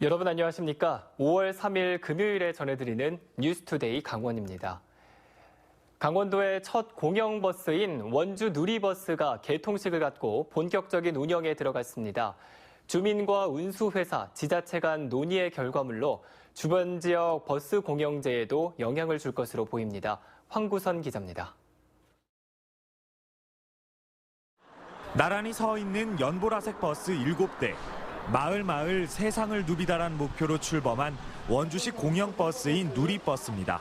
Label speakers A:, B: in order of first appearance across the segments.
A: 여러분 안녕하십니까? 5월 3일 금요일에 전해드리는 뉴스투데이 강원입니다. 강원도의 첫 공영버스인 원주 누리버스가 개통식을 갖고 본격적인 운영에 들어갔습니다. 주민과 운수회사, 지자체 간 논의의 결과물로 주변 지역 버스 공영제에도 영향을 줄 것으로 보입니다. 황구선 기자입니다.
B: 나란히 서 있는 연보라색 버스 7대. 마을 세상을 누비다란 목표로 출범한 원주시 공영버스인 누리버스입니다.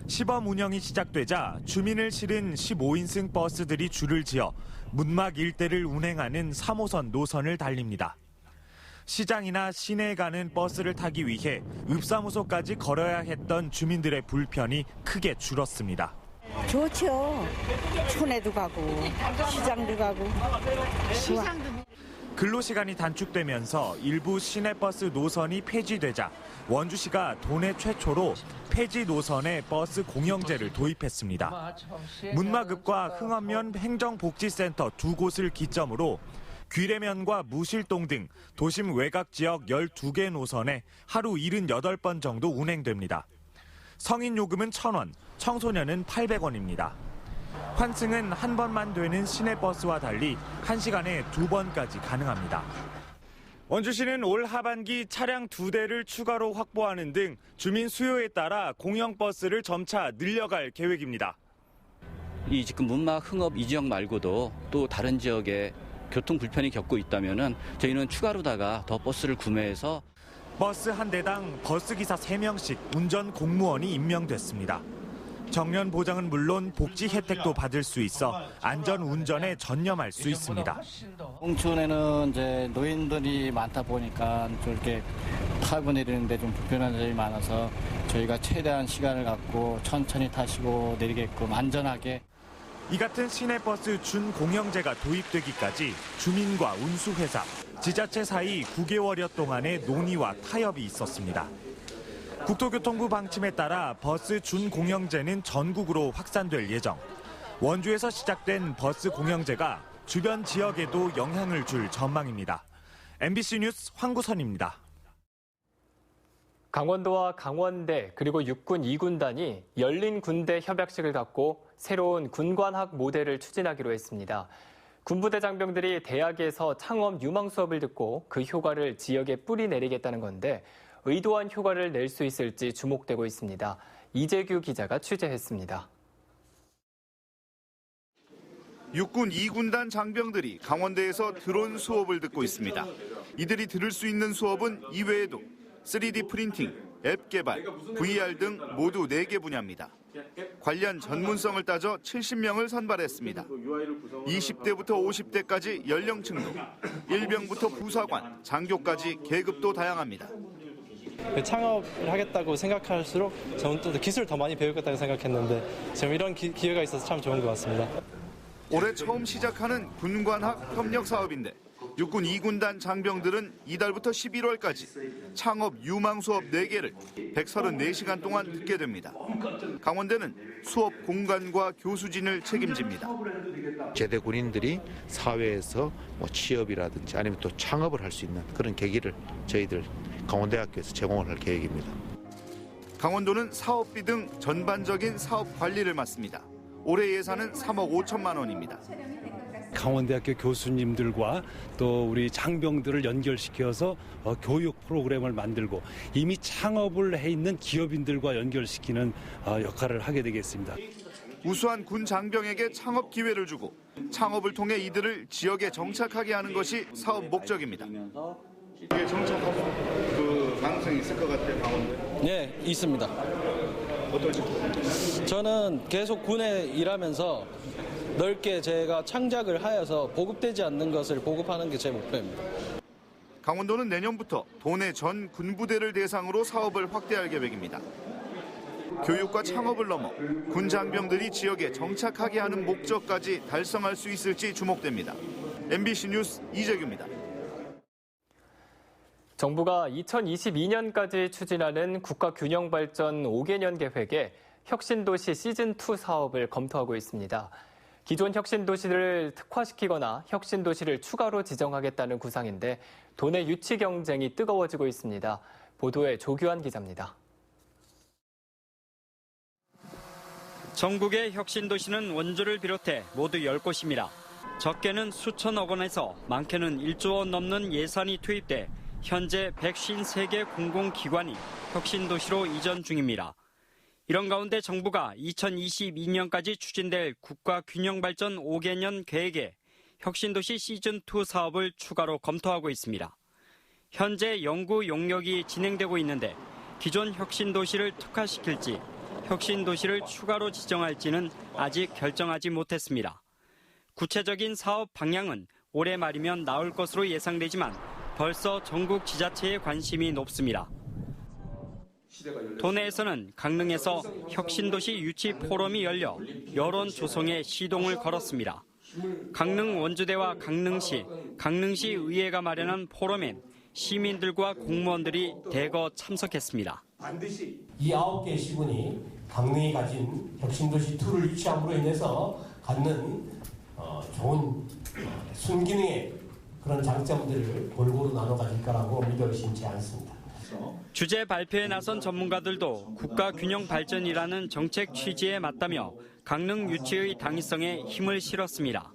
B: 시범 운영이 시작되자 주민을 실은 15인승 버스들이 줄을 지어 문막 일대를 운행하는 3호선 노선을 달립니다. 시장이나 시내에 가는 버스를 타기 위해 읍사무소까지 걸어야 했던 주민들의 불편이 크게 줄었습니다.
C: 좋죠. 촌에도 가고 시장도 가고.
B: 근로시간이 단축되면서 일부 시내버스 노선이 폐지되자 원주시가 도내 최초로 폐지 노선에 버스 공영제를 도입했습니다. 문막읍과 흥원면 행정복지센터 두 곳을 기점으로 귀래면과 무실동 등 도심 외곽 지역 12개 노선에 하루 78번 정도 운행됩니다. 성인 요금은 1,000원, 청소년은 800원입니다. 환승은 한 번만 되는 시내버스와 달리 1시간에 2번까지 가능합니다. 원주시는 올 하반기 차량 2대를 추가로 확보하는 등 주민 수요에 따라 공영버스를 점차 늘려갈 계획입니다.
D: 이 지금 문막 흥업 이 지역 말고도 또 다른 지역에 교통 불편이 겪고 있다면은 저희는 추가로다가 더 버스를 구매해서
B: 버스 한 대당 버스기사 3명씩 운전 공무원이 임명됐습니다. 정년 보장은 물론 복지 혜택도 받을 수 있어 안전 운전에 전념할 수 있습니다.
E: 홍천에는 이제 노인들이 많다 보니까 저렇게 타고 내리는데 좀 불편한 점이 많아서 저희가 최대한 시간을 갖고 천천히 타시고 내리게끔 안전하게.
B: 이 같은 시내버스 준공영제가 도입되기까지 주민과 운수회사, 지자체 사이 9개월여 동안의 논의와 타협이 있었습니다. 국토교통부 방침에 따라 버스 준공영제는 전국으로 확산될 예정. 원주에서 시작된 버스 공영제가 주변 지역에도 영향을 줄 전망입니다. MBC 뉴스 황구선입니다.
A: 강원도와 강원대 그리고 육군 2군단이 열린 군대 협약식을 갖고 새로운 군관학 모델을 추진하기로 했습니다. 군부대 장병들이 대학에서 창업 유망 수업을 듣고 그 효과를 지역에 뿌리내리겠다는 건데 의도한 효과를 낼 수 있을지 주목되고 있습니다. 이재규 기자가 취재했습니다.
F: 육군 2군단 장병들이 강원대에서 드론 수업을 듣고 있습니다. 이들이 들을 수 있는 수업은 이외에도 3D 프린팅, 앱 개발, VR 등 모두 4개 분야입니다. 관련 전문성을 따져 70명을 선발했습니다. 20대부터 50대까지 연령층도, 일병부터 부사관, 장교까지 계급도 다양합니다.
G: 창업을 하겠다고 생각할수록 저는 또 기술을 더 많이 배우겠다고 생각했는데 지금 이런 기회가 있어서 참 좋은 것 같습니다.
F: 올해 처음 시작하는 군관학 협력 사업인데 육군 2군단 장병들은 이달부터 11월까지 창업 유망 수업 4개를 134시간 동안 듣게 됩니다. 강원대는 수업 공간과 교수진을 책임집니다.
H: 제대 군인들이 사회에서 취업이라든지 아니면 또 창업을 할 수 있는 그런 계기를 저희들 강원대학교에서 제공을 할 계획입니다.
F: 강원도는 사업비 등 전반적인 사업 관리를 맡습니다. 올해 예산은 3억 5천만 원입니다.
I: 강원대학교 교수님들과 또 우리 장병들을 연결시켜서 교육 프로그램을 만들고 이미 창업을 해 있는 기업인들과 연결시키는 역할을 하게 되겠습니다.
F: 우수한 군 장병에게 창업 기회를 주고 창업을 통해 이들을 지역에 정착하게 하는 것이 사업 목적입니다. 이게 정착할 그 가능성이 있을 것 같아요, 강원도에?
G: 네, 있습니다.
F: 어떨지?
G: 저는 계속 군에 일하면서 넓게 제가 창작을 하여서 보급되지 않는 것을 보급하는 게 제 목표입니다.
F: 강원도는 내년부터 도내 전 군부대를 대상으로 사업을 확대할 계획입니다. 교육과 창업을 넘어 군 장병들이 지역에 정착하게 하는 목적까지 달성할 수 있을지 주목됩니다. MBC 뉴스 이재규입니다.
A: 정부가 2022년까지 추진하는 국가균형발전 5개년 계획에 혁신도시 시즌2 사업을 검토하고 있습니다. 기존 혁신도시를 특화시키거나 혁신도시를 추가로 지정하겠다는 구상인데 도내 유치 경쟁이 뜨거워지고 있습니다. 보도에 조규환 기자입니다.
J: 전국의 혁신도시는 원주를 비롯해 모두 10곳입니다. 적게는 수천억 원에서 많게는 1조 원 넘는 예산이 투입돼 현재 153개 공공기관이 혁신도시로 이전 중입니다. 이런 가운데 정부가 2022년까지 추진될 국가균형발전 5개년 계획에 혁신도시 시즌2 사업을 추가로 검토하고 있습니다. 현재 연구 용역이 진행되고 있는데 기존 혁신도시를 특화시킬지 혁신도시를 추가로 지정할지는 아직 결정하지 못했습니다. 구체적인 사업 방향은 올해 말이면 나올 것으로 예상되지만 벌써 전국 지자체의 관심이 높습니다. 도내에서는 강릉에서 혁신도시 유치 포럼이 열려 여론 조성에 시동을 걸었습니다. 강릉 원주대와 강릉시, 강릉시 의회가 마련한 포럼엔 시민들과 공무원들이 대거 참석했습니다.
K: 이 9개 시군이 강릉이 가진 혁신도시2를 유치함으로 인해서 갖는 좋은 순기능의 그런 장점들을 골고루 나눠 가질 거라고 믿어 의심치 않습니다.
J: 주제 발표에 나선 전문가들도 국가균형 발전이라는 정책 취지에 맞다며 강릉 유치의 당위성에 힘을 실었습니다.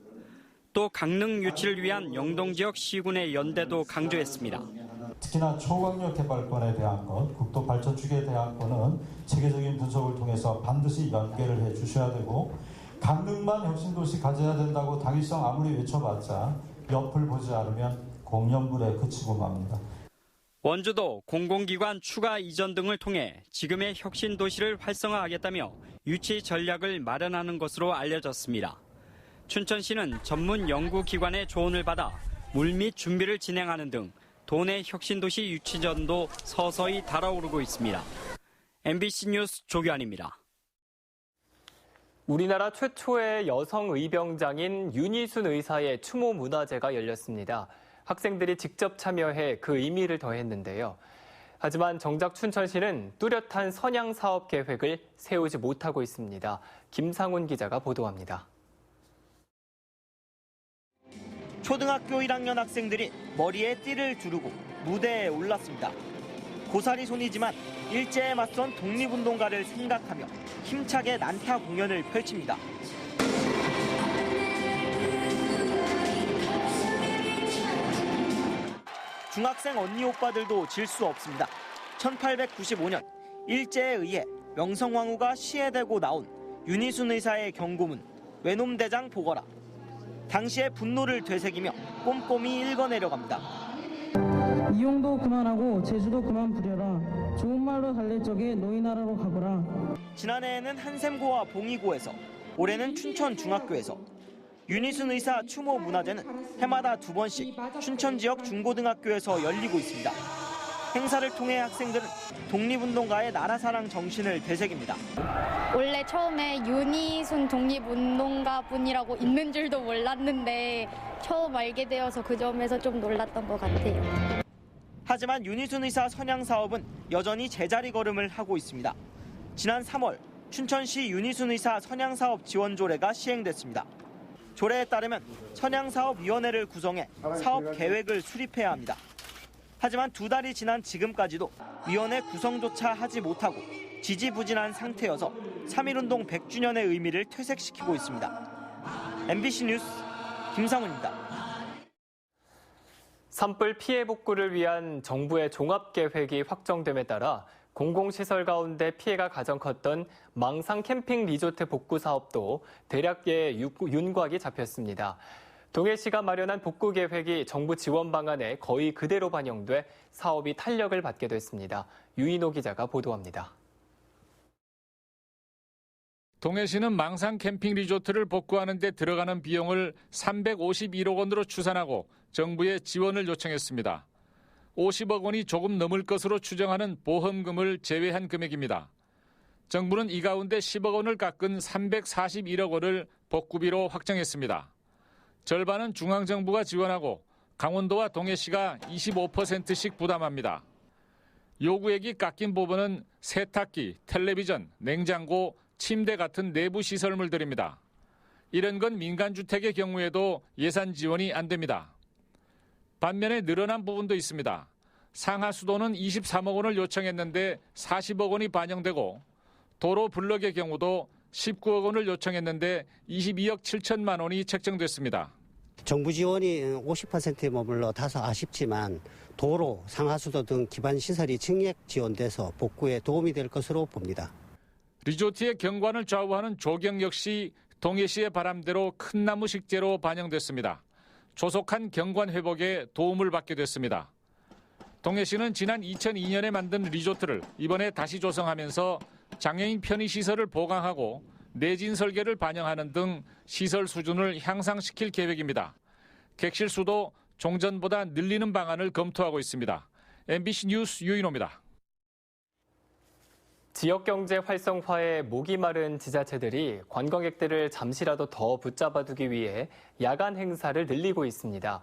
J: 또 강릉 유치를 위한 영동 지역 시군의 연대도 강조했습니다.
L: 특히나 초강력 개발권에 대한 것, 국도 발전 축에 대한 거는 체계적인 분석을 통해서 반드시 연계를 해 주셔야 되고 강릉만 혁신도시 가져야 된다고 당위성 아무리 외쳐봤자 옆을 보지 않으면 공연불에 그치고 맙니다.
J: 원주도 공공기관 추가 이전 등을 통해 지금의 혁신도시를 활성화하겠다며 유치 전략을 마련하는 것으로 알려졌습니다. 춘천시는 전문 연구기관의 조언을 받아 물밑 준비를 진행하는 등 도내 혁신도시 유치전도 서서히 달아오르고 있습니다. MBC 뉴스 조규환입니다.
A: 우리나라 최초의 여성 의병장인 윤희순 의사의 추모 문화제가 열렸습니다. 학생들이 직접 참여해 그 의미를 더했는데요. 하지만 정작 춘천시는 뚜렷한 선양 사업 계획을 세우지 못하고 있습니다. 김상훈 기자가 보도합니다.
M: 초등학교 1학년 학생들이 머리에 띠를 두르고 무대에 올랐습니다. 고사리 손이지만 일제에 맞선 독립운동가를 생각하며 힘차게 난타 공연을 펼칩니다. 중학생 언니 오빠들도 질 수 없습니다. 1895년 일제에 의해 명성황후가 시해되고 나온 윤희순 의사의 경고문 외놈대장 보거라. 당시의 분노를 되새기며 꼼꼼히 읽어내려갑니다.
N: 이용도 그만하고 제주도 그만 부려라. 좋은 말로 달랠 적에 너희 나라로 가거라.
M: 지난해에는 한샘고와 봉이고에서, 올해는 춘천 중학교에서 윤희순 의사 추모 문화제는 해마다 2번씩 춘천 지역 중고등학교에서 열리고 있습니다. 행사를 통해 학생들은 독립운동가의 나라사랑 정신을 되새깁니다.
O: 원래 처음에 윤희순 독립운동가 분이라고 있는 줄도 몰랐는데 처음 알게 되어서 그 점에서 좀 놀랐던 것 같아요.
M: 하지만 윤희순 의사 선양 사업은 여전히 제자리 걸음을 하고 있습니다. 지난 3월 춘천시 윤희순 의사 선양 사업 지원 조례가 시행됐습니다. 조례에 따르면 선양사업위원회를 구성해 사업 계획을 수립해야 합니다. 하지만 2달이 지난 지금까지도 위원회 구성조차 하지 못하고 지지부진한 상태여서 3.1운동 100주년의 의미를 퇴색시키고 있습니다. MBC 뉴스 김상훈입니다.
A: 산불 피해 복구를 위한 정부의 종합계획이 확정됨에 따라 공공시설 가운데 피해가 가장 컸던 망상 캠핑 리조트 복구 사업도 대략의 윤곽이 잡혔습니다. 동해시가 마련한 복구 계획이 정부 지원 방안에 거의 그대로 반영돼 사업이 탄력을 받게 됐습니다. 유인호 기자가 보도합니다.
P: 동해시는 망상 캠핑 리조트를 복구하는 데 들어가는 비용을 351억 원으로 추산하고 정부에 지원을 요청했습니다. 50억 원이 조금 넘을 것으로 추정하는 보험금을 제외한 금액입니다. 정부는 이 가운데 10억 원을 깎은 341억 원을 복구비로 확정했습니다. 절반은 중앙정부가 지원하고 강원도와 동해시가 25%씩 부담합니다. 요구액이 깎인 부분은 세탁기, 텔레비전, 냉장고, 침대 같은 내부 시설물들입니다. 이런 건 민간주택의 경우에도 예산 지원이 안 됩니다. 반면에 늘어난 부분도 있습니다. 상하수도는 23억 원을 요청했는데 40억 원이 반영되고 도로 블럭의 경우도 19억 원을 요청했는데 22억 7천만 원이 책정됐습니다.
Q: 정부 지원이 50%에 머물러 다소 아쉽지만 도로, 상하수도 등 기반 시설이 증액 지원돼서 복구에 도움이 될 것으로 봅니다.
P: 리조트의 경관을 좌우하는 조경 역시 동해시의 바람대로 큰 나무 식재로 반영됐습니다. 조속한 경관 회복에 도움을 받게 됐습니다. 동해시는 지난 2002년에 만든 리조트를 이번에 다시 조성하면서 장애인 편의시설을 보강하고 내진 설계를 반영하는 등 시설 수준을 향상시킬 계획입니다. 객실 수도 종전보다 늘리는 방안을 검토하고 있습니다. MBC 뉴스 유인호입니다.
A: 지역경제 활성화에 목이 마른 지자체들이 관광객들을 잠시라도 더 붙잡아두기 위해 야간 행사를 늘리고 있습니다.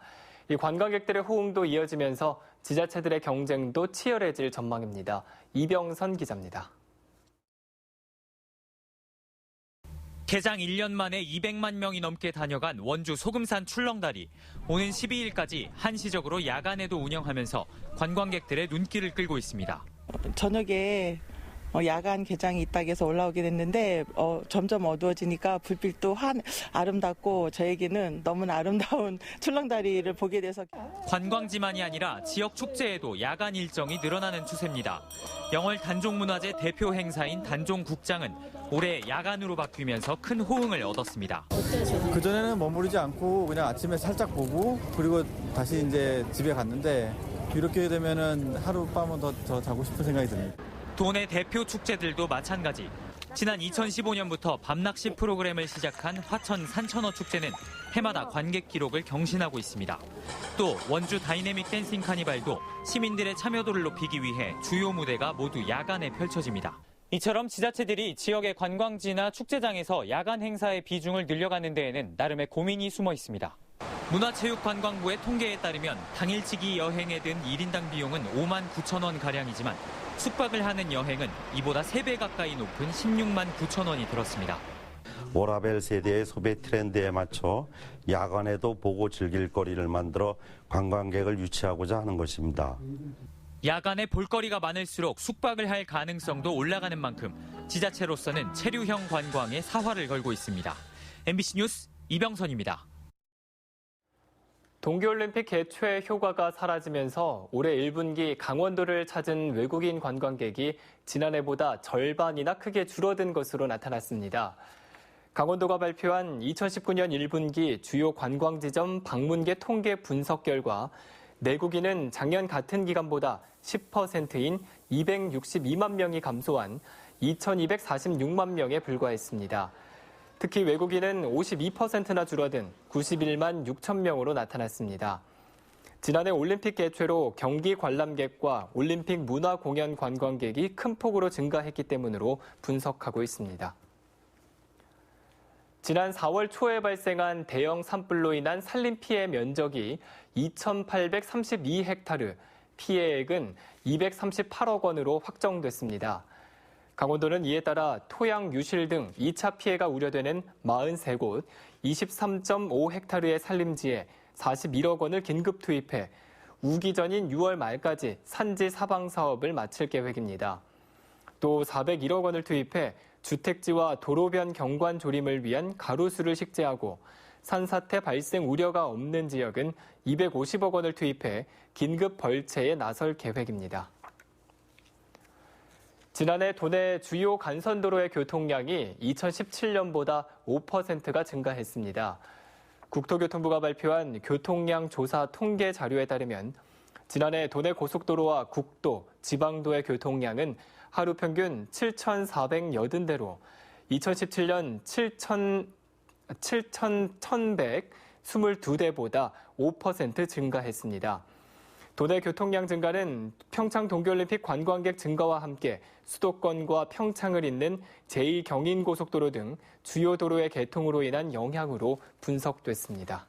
A: 이 관광객들의 호응도 이어지면서 지자체들의 경쟁도 치열해질 전망입니다. 이병선 기자입니다.
R: 개장 1년 만에 200만 명이 넘게 다녀간 원주 소금산 출렁다리. 오는 12일까지 한시적으로 야간에도 운영하면서 관광객들의 눈길을 끌고 있습니다.
S: 저녁에 야간 개장이 있다고 해서 올라오게 됐는데 점점 어두워지니까 불빛도 아름답고 저에게는 너무나 아름다운 출렁다리를 보게 돼서
R: 관광지만이 아니라 지역 축제에도 야간 일정이 늘어나는 추세입니다. 영월 단종문화재 대표 행사인 단종국장은 올해 야간으로 바뀌면서 큰 호응을 얻었습니다.
T: 그전에는 머무르지 않고 그냥 아침에 살짝 보고 그리고 다시 이제 집에 갔는데 이렇게 되면은 하룻밤은 더 자고 싶은 생각이 듭니다.
R: 도내 대표 축제들도 마찬가지. 지난 2015년부터 밤낚시 프로그램을 시작한 화천 산천어 축제는 해마다 관객 기록을 경신하고 있습니다. 또 원주 다이내믹 댄싱 카니발도 시민들의 참여도를 높이기 위해 주요 무대가 모두 야간에 펼쳐집니다. 이처럼 지자체들이 지역의 관광지나 축제장에서 야간 행사의 비중을 늘려가는 데에는 나름의 고민이 숨어 있습니다. 문화체육관광부의 통계에 따르면 당일치기 여행에 든 1인당 비용은 5만 9천 원 가량이지만 숙박을 하는 여행은 이보다 3배 가까이 높은 16만 9천 원이 들었습니다.
U: 워라벨 세대의 소비 트렌드에 맞춰 야간에도 보고 즐길 거리를 만들어 관광객을 유치하고자 하는 것입니다.
R: 야간에 볼거리가 많을수록 숙박을 할 가능성도 올라가는 만큼 지자체로서는 체류형 관광에 사활을 걸고 있습니다. MBC 뉴스 이병선입니다.
A: 동계올림픽 개최 효과가 사라지면서 올해 1분기 강원도를 찾은 외국인 관광객이 지난해보다 절반이나 크게 줄어든 것으로 나타났습니다. 강원도가 발표한 2019년 1분기 주요 관광지점 방문객 통계 분석 결과 내국인은 작년 같은 기간보다 10%인 262만 명이 감소한 2,246만 명에 불과했습니다. 특히 외국인은 52%나 줄어든 91만 6천 명으로 나타났습니다. 지난해 올림픽 개최로 경기 관람객과 올림픽 문화 공연 관광객이 큰 폭으로 증가했기 때문으로 분석하고 있습니다. 지난 4월 초에 발생한 대형 산불로 인한 산림 피해 면적이 2,832헥타르, 피해액은 238억 원으로 확정됐습니다. 강원도는 이에 따라 토양 유실 등 2차 피해가 우려되는 43곳, 23.5헥타르의 산림지에 41억 원을 긴급 투입해 우기 전인 6월 말까지 산지 사방 사업을 마칠 계획입니다. 또 401억 원을 투입해 주택지와 도로변 경관 조림을 위한 가로수를 식재하고 산사태 발생 우려가 없는 지역은 250억 원을 투입해 긴급 벌채에 나설 계획입니다. 지난해 도내 주요 간선도로의 교통량이 2017년보다 5%가 증가했습니다. 국토교통부가 발표한 교통량 조사 통계 자료에 따르면 지난해 도내 고속도로와 국도, 지방도의 교통량은 하루 평균 7,480대로 2017년 7,122대보다 5% 증가했습니다. 도내 교통량 증가는 평창 동계올림픽 관광객 증가와 함께 수도권과 평창을 잇는 제2경인고속도로 등 주요 도로의 개통으로 인한 영향으로 분석됐습니다.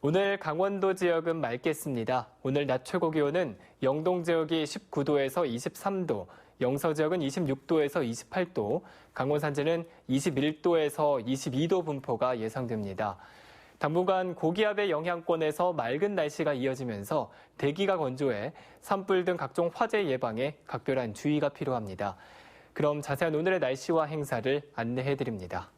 A: 오늘 강원도 지역은 맑겠습니다. 오늘 낮 최고 기온은 영동 지역이 19도에서 23도, 영서 지역은 26도에서 28도, 강원 산지는 21도에서 22도 분포가 예상됩니다. 당분간 고기압의 영향권에서 맑은 날씨가 이어지면서 대기가 건조해 산불 등 각종 화재 예방에 각별한 주의가 필요합니다. 그럼 자세한 오늘의 날씨와 행사를 안내해드립니다.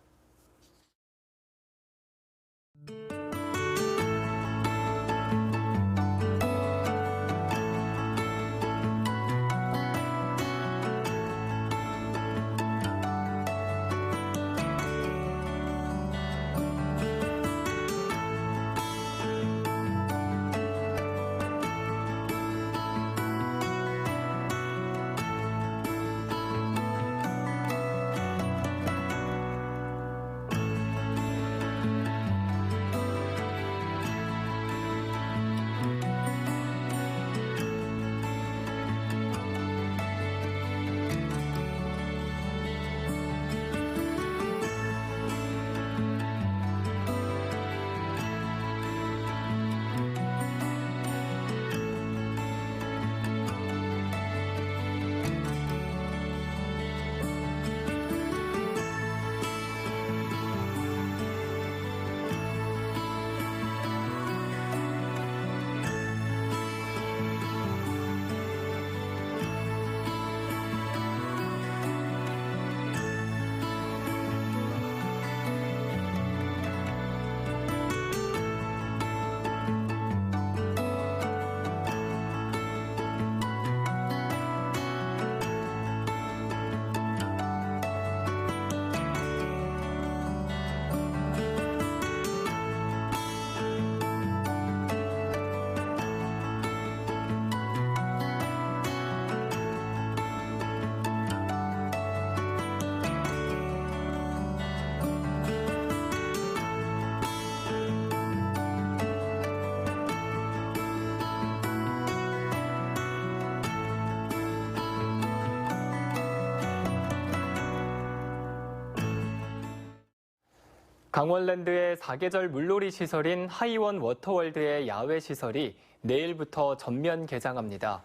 A: 강원랜드의 사계절 물놀이 시설인 하이원 워터월드의 야외 시설이 내일부터 전면 개장합니다.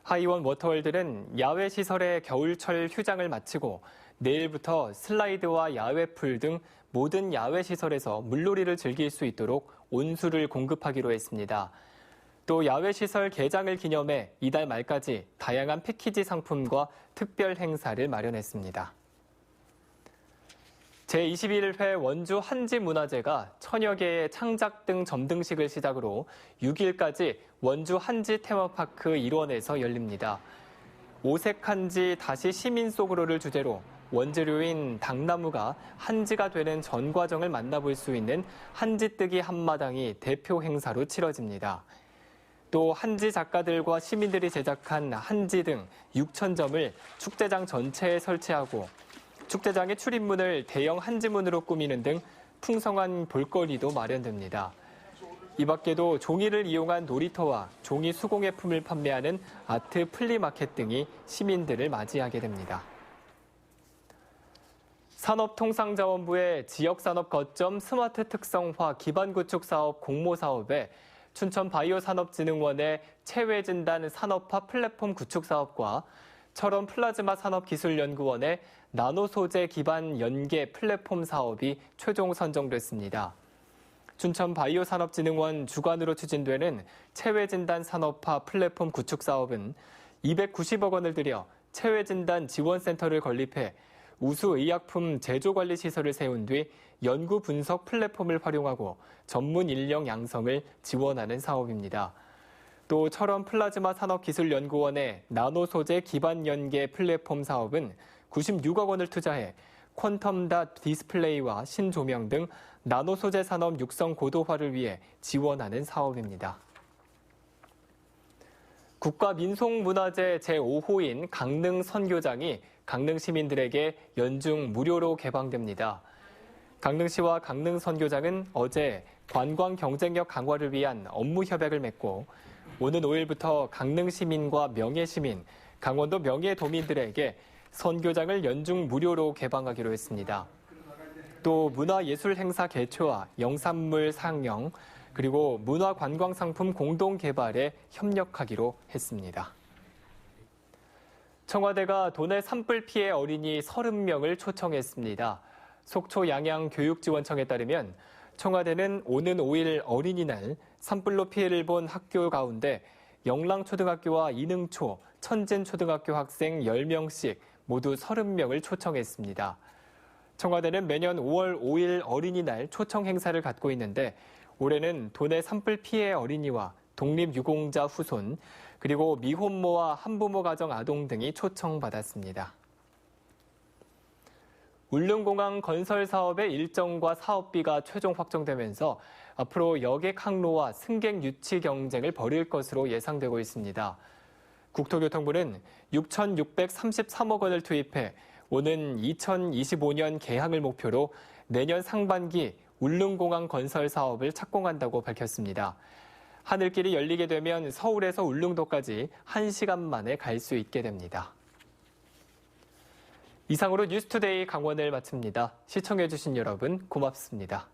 A: 하이원 워터월드는 야외 시설의 겨울철 휴장을 마치고 내일부터 슬라이드와 야외 풀 등 모든 야외 시설에서 물놀이를 즐길 수 있도록 온수를 공급하기로 했습니다. 또 야외 시설 개장을 기념해 이달 말까지 다양한 패키지 상품과 특별 행사를 마련했습니다. 제21회 원주 한지문화제가 천여 개의 창작 등 점등식을 시작으로 6일까지 원주 한지 테마파크 일원에서 열립니다. 오색 한지 다시 시민 속으로를 주제로 원재료인 당나무가 한지가 되는 전 과정을 만나볼 수 있는 한지뜨기 한마당이 대표 행사로 치러집니다. 또 한지 작가들과 시민들이 제작한 한지 등 6,000점을 축제장 전체에 설치하고 축제장의 출입문을 대형 한지문으로 꾸미는 등 풍성한 볼거리도 마련됩니다. 이 밖에도 종이를 이용한 놀이터와 종이 수공예품을 판매하는 아트 플리마켓 등이 시민들을 맞이하게 됩니다. 산업통상자원부의 지역산업 거점 스마트 특성화 기반구축 사업 공모 사업에 춘천바이오산업진흥원의 체외진단 산업화 플랫폼 구축 사업과 철원 플라즈마 산업기술연구원의 나노소재 기반 연계 플랫폼 사업이 최종 선정됐습니다. 춘천바이오산업진흥원 주관으로 추진되는 체외진단 산업화 플랫폼 구축 사업은 290억 원을 들여 체외진단 지원센터를 건립해 우수 의약품 제조관리 시설을 세운 뒤 연구 분석 플랫폼을 활용하고 전문 인력 양성을 지원하는 사업입니다. 또 철원 플라즈마 산업기술연구원의 나노소재 기반 연계 플랫폼 사업은 96억 원을 투자해 퀀텀닷 디스플레이와 신조명 등 나노소재 산업 육성 고도화를 위해 지원하는 사업입니다. 국가민속문화재 제5호인 강릉 선교장이 강릉 시민들에게 연중 무료로 개방됩니다. 강릉시와 강릉 선교장은 어제 관광 경쟁력 강화를 위한 업무 협약을 맺고 오는 5일부터 강릉 시민과 명예 시민, 강원도 명예 도민들에게 선교장을 연중 무료로 개방하기로 했습니다. 또 문화예술 행사 개최와 영산물 상영, 그리고 문화관광상품 공동 개발에 협력하기로 했습니다. 청와대가 도내 산불 피해 어린이 30명을 초청했습니다. 속초 양양교육지원청에 따르면 청와대는 오는 5일 어린이날 산불로 피해를 본 학교 가운데 영랑초등학교와 이능초, 천진초등학교 학생 10명씩 모두 30명을 초청했습니다. 청와대는 매년 5월 5일 어린이날 초청 행사를 갖고 있는데 올해는 도내 산불 피해 어린이와 독립유공자 후손, 그리고 미혼모와 한부모 가정 아동 등이 초청받았습니다. 울릉공항 건설 사업의 일정과 사업비가 최종 확정되면서 앞으로 여객 항로와 승객 유치 경쟁을 벌일 것으로 예상되고 있습니다. 국토교통부는 6,633억 원을 투입해 오는 2025년 개항을 목표로 내년 상반기 울릉공항 건설 사업을 착공한다고 밝혔습니다. 하늘길이 열리게 되면 서울에서 울릉도까지 1시간 만에 갈 수 있게 됩니다. 이상으로 뉴스투데이 강원을 마칩니다. 시청해주신 여러분 고맙습니다.